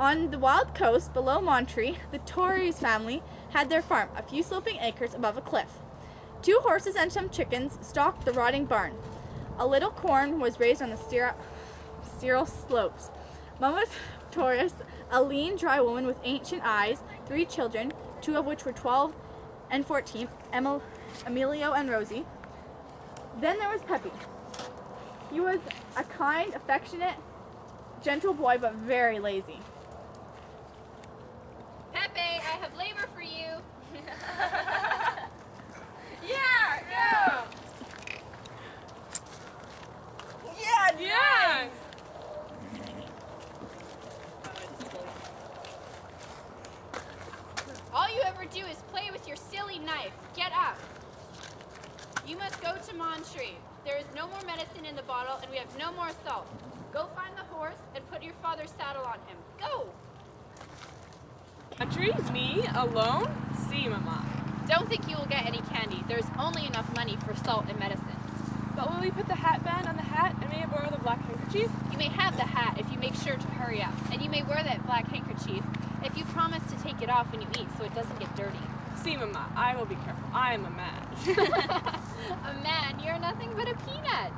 On the wild coast below Monterey, the Torres family had their farm, a few sloping acres above a cliff. 2 horses and some chickens stocked the rotting barn. A little corn was raised on the sterile slopes. Mama Torres, a lean, dry woman with ancient eyes, 3 children, 2 of which were 12 and 14, Emilio and Rosie. Then there was Pepe. He was a kind, affectionate, gentle boy, but very lazy. Pepe, I have labor for you. Yeah. All you ever do is play with your silly knife. Get up. You must go to Monterey. There is no more medicine in the bottle, and we have no more salt. Go find the horse and put your father's saddle on him. Go! Monterey's me alone? See, Mama. Don't think you will get any candy. There's only enough money for salt and medicine. But will we put the hat band on the hat, and may I borrow the black handkerchief? You may have the hat if you make sure to hurry up. And you may wear that black handkerchief if you promise to take it off when you eat so it doesn't get dirty. See, Mama, I will be careful. I am a man. A man? You're nothing but a peanut.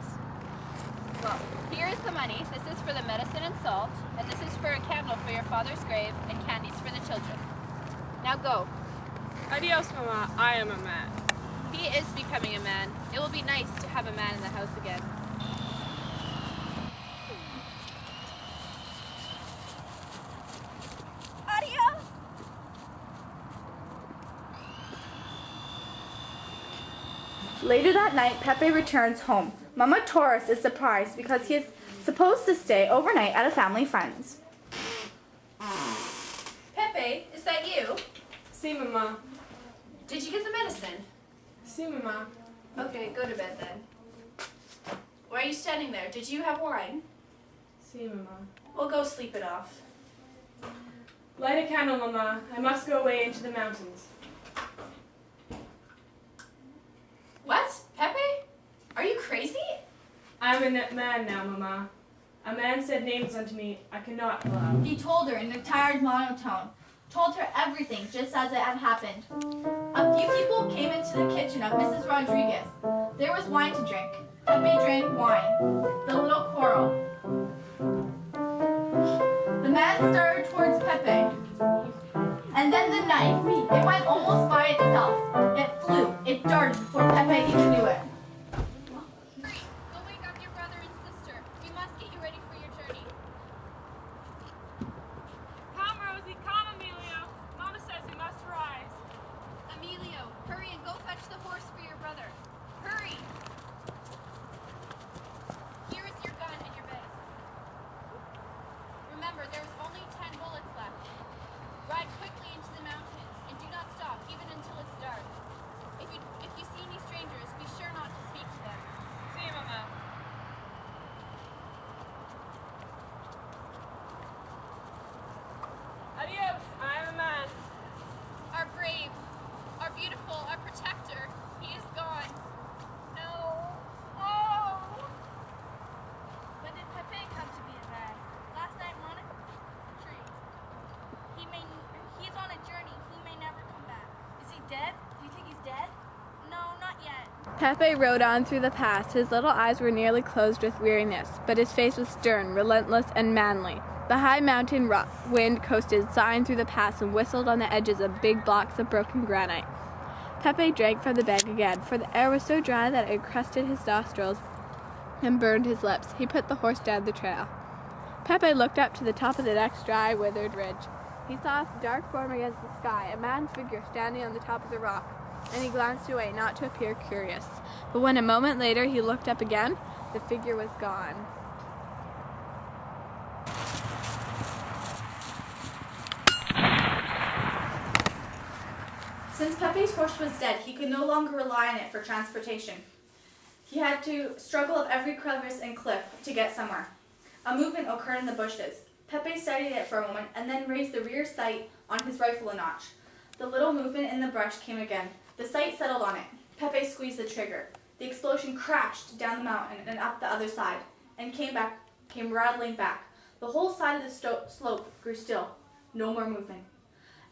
Well, here is the money. This is for the medicine and salt, and this is for a candle for your father's grave and candies for the children. Now go. Adios, Mama. I am a man. He is becoming a man. It will be nice to have a man in the house again. Adios! Later that night, Pepe returns home. Mama Torres is surprised because he is supposed to stay overnight at a family friend's. Pepe, is that you? See, Mama. Did you get the medicine? See, Mama. Okay, go to bed then. Why are you standing there? Did you have wine? See, Mama. Well, go sleep it off. Light a candle, Mama. I must go away into the mountains. What? Pepe? Are you crazy? I am a man now, Mama. A man said names unto me I cannot allow. He told her in a tired monotone, told her everything just as it had happened. A few people came into the kitchen of Mrs. Rodriguez. There was wine to drink. Pepe drank wine. The little quarrel. The man started towards Pepe. And then the knife. It went almost by itself. It flew. It darted before Pepe even knew it. Go wake up your brother and sister. We must get you ready for your journey. Come, Rosie. Come, Emilio. Mama says we must rise. Emilio, hurry and go fetch the horse for your brother. Hurry! Here is your gun and your medicine. Remember, there's only 10 bullets left. Ride quickly into the mountains and do not stop, even until it's dark. If you see any strangers, be sure not to speak to them. See, Mama. Adios. I am a man. Our brave, our beautiful, our protector, he is gone. No. Oh! When did Pepe come to be a man? Last night, Monica tree. He's on a journey. He may never come back. Is he dead? Do you think he's dead? No, not yet. Pepe rode on through the pass. His little eyes were nearly closed with weariness, but his face was stern, relentless, and manly. The high mountain wind coasted, sighing through the pass, and whistled on the edges of big blocks of broken granite. Pepe drank from the bag again, for the air was so dry that it crusted his nostrils and burned his lips. He put the horse down the trail. Pepe looked up to the top of the next dry, withered ridge. He saw a dark form against the sky, a man's figure standing on the top of the rock, and he glanced away, not to appear curious. But when a moment later he looked up again, the figure was gone. Since Pepe's horse was dead, he could no longer rely on it for transportation. He had to struggle up every crevice and cliff to get somewhere. A movement occurred in the bushes. Pepe studied it for a moment and then raised the rear sight on his rifle a notch. The little movement in the brush came again. The sight settled on it. Pepe squeezed the trigger. The explosion crashed down the mountain and up the other side and came rattling back. The whole side of the slope grew still. No more movement.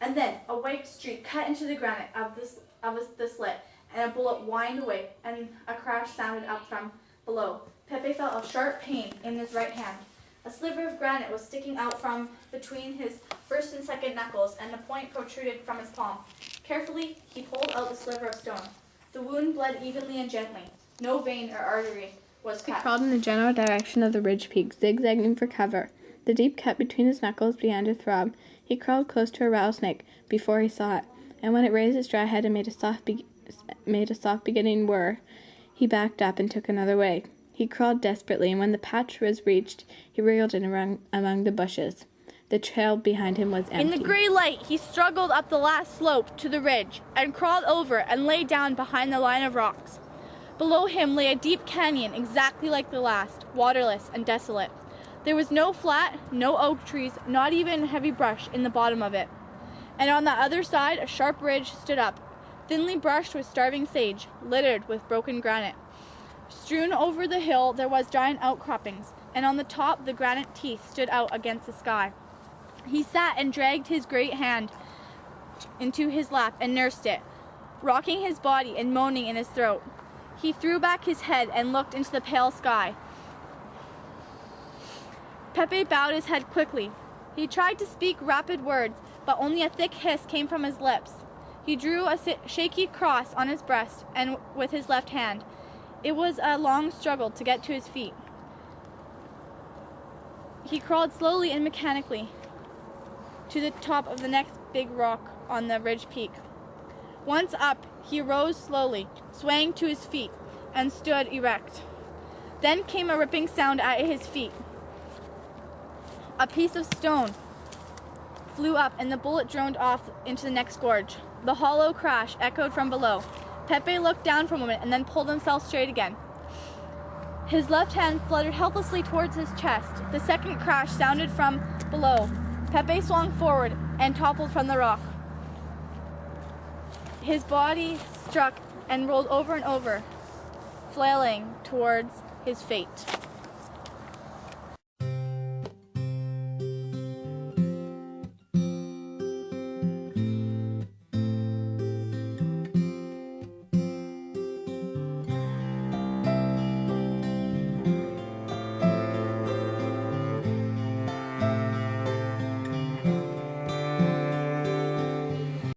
And then a white streak cut into the granite of the slit, and a bullet whined away, and a crash sounded up from below. Pepe felt a sharp pain in his right hand. A sliver of granite was sticking out from between his first and second knuckles, and the point protruded from his palm. Carefully, he pulled out the sliver of stone. The wound bled evenly and gently. No vein or artery was He cut. crawled in the general direction of the ridge peak, zigzagging for cover. The deep cut between his knuckles began to throb. He crawled close to a rattlesnake before he saw it, and when it raised its dry head and made a soft beginning whir, he backed up and took another way. He crawled desperately, and when the patch was reached, he wriggled in among the bushes. The trail behind him was empty. In the gray light, he struggled up the last slope to the ridge and crawled over and lay down behind the line of rocks. Below him lay a deep canyon exactly like the last, waterless and desolate. There was no flat, no oak trees, not even heavy brush in the bottom of it. And on the other side, a sharp ridge stood up, thinly brushed with starving sage, littered with broken granite. Strewn over the hill there was giant outcroppings, and on the top the granite teeth stood out against the sky. He sat and dragged his great hand into his lap and nursed it, rocking his body and moaning in his throat. He threw back his head and looked into the pale sky. Pepe bowed his head quickly. He tried to speak rapid words, but only a thick hiss came from his lips. He drew a shaky cross on his breast and with his left hand. It was a long struggle to get to his feet. He crawled slowly and mechanically to the top of the next big rock on the ridge peak. Once up, he rose slowly, swaying to his feet, and stood erect. Then came a ripping sound at his feet. A piece of stone flew up, and the bullet droned off into the next gorge. The hollow crash echoed from below. Pepe looked down for a moment and then pulled himself straight again. His left hand fluttered helplessly towards his chest. The second crash sounded from below. Pepe swung forward and toppled from the rock. His body struck and rolled over and over, flailing towards his fate.